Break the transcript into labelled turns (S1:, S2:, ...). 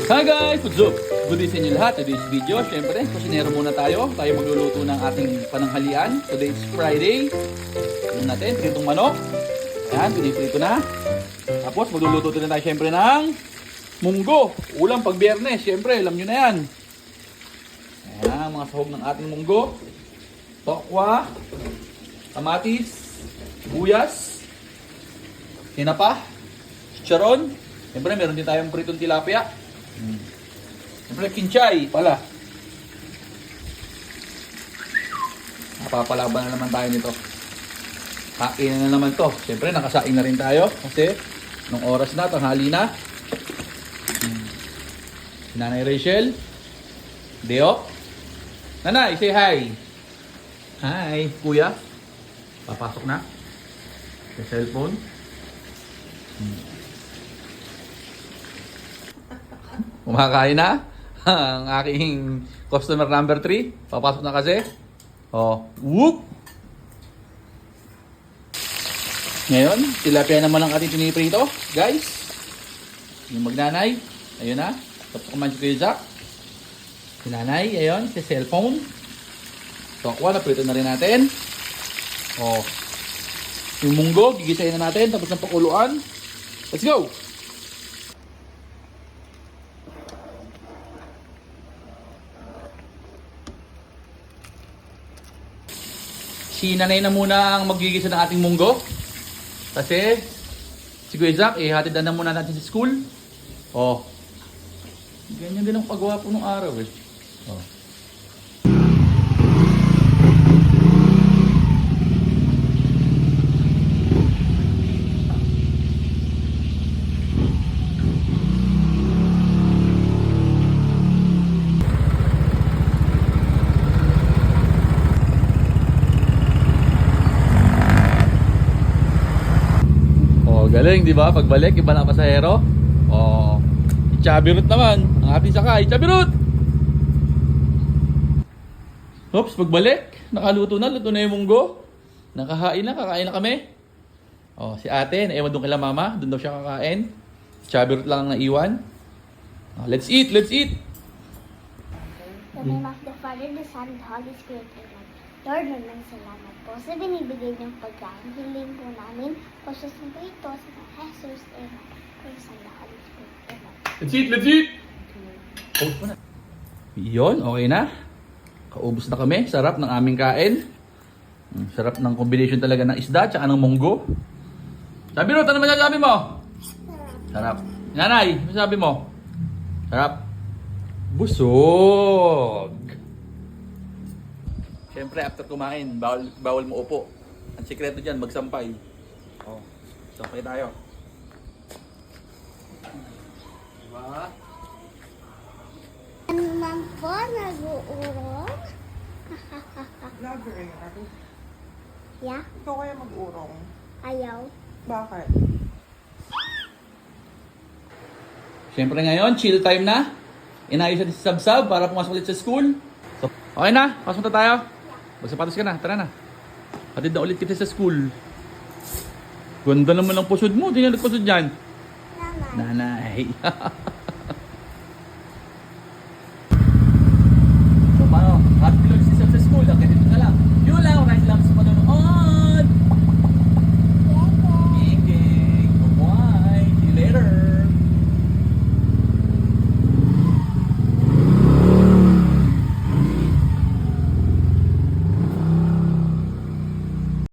S1: Hi guys! What's up? Good day sa inyo lahat. Today's video, syempre, kusinero muna tayo. Tayo magluluto ng ating pananghalian. Today is Friday. Tignan natin, pritong manok. Ayan, piniprito na. Tapos magluluto din tayo syempre ng munggo. Ulam pag biyernes, syempre, alam nyo na yan. Ayan, mga sahog ng ating munggo. Tokwa, kamatis, sibuyas, tinapa, chicharon. Siyempre, meron din tayong pritong tilapia. Siyempre, kinchay pala. Napapalaban na naman tayo nito. Kain na naman to. Siyempre, nakasaing na rin tayo. Kasi, nung oras na, tanghali na. Nanay Rachel. Deo. Nanay, say hi. Hi, kuya. Papasok na. Sa cellphone. Kumakain na ang aking customer number 3. Papasok na kasi. Oh, whoop! Ngayon, tilapia naman ang ating piniprito. Guys, yung magnanay, ayun na. Tapos kumain si Kuya Jack. Si nanay, ayun, si cellphone. Tokwa, naprito na rin natin. Oh, yung munggo, gigisayin na natin. Tapos ng pakuluan. Let's go! Si nanay na muna ang magigisa ng ating munggo. Kasi si Kuya Jack, hatid na muna natin sa school. Oh. Ganyan din ang paggawa po nung araw eh. Oh. Galing, di ba? Pagbalik, iba na pasahero. Oh, Chabirut naman. Ang ating sakay, Chabirut! Oops, pagbalik, nakaluto na, luto na yung munggo. Nakahain na, kakain na kami. Oh, si ate, naiwan doon kila mama. Doon daw siya kakain. Chabirut lang ang naiwan. Oh, let's eat, let's eat!
S2: In the name of the Father, the Son, and the Holy Spirit, Amen. Lord, naman salamat po sa binibigay niyong pagkain. Hiling po namin, Pasos na po ito sa mga Jesus, Amen. Praise the Holy Spirit, Amen.
S1: Let's eat, let's eat! Ubus mo na. Yun, okay na. Kaubos na kami. Sarap ng aming kain. Sarap ng combination talaga ng isda tsaka ng munggo. Sabi Ruth, ano masasabi mo? Sarap. Nanay, ano sabi mo? Sarap. Busog. Siyempre, after kumain, bawal mo upo. Ang sikreto dyan, magsampay. Oh, sampay tayo. Diba?
S2: Ano naman po, nag-uurong?
S3: Vlogger eh.
S2: Yeah?
S3: Ikaw kaya mag-urong?
S2: Ayaw.
S3: Bakit?
S1: Siyempre ngayon, chill time na. Inayos natin si Sabsab para pumasok ulit sa school. So, okay na, pasok na tayo. Magsapatos ka na, tara na. Hatid na ulit kita sa school. Ganda naman ang pusod mo, di na nagpusod dyan.
S2: Naman.
S1: Nanay.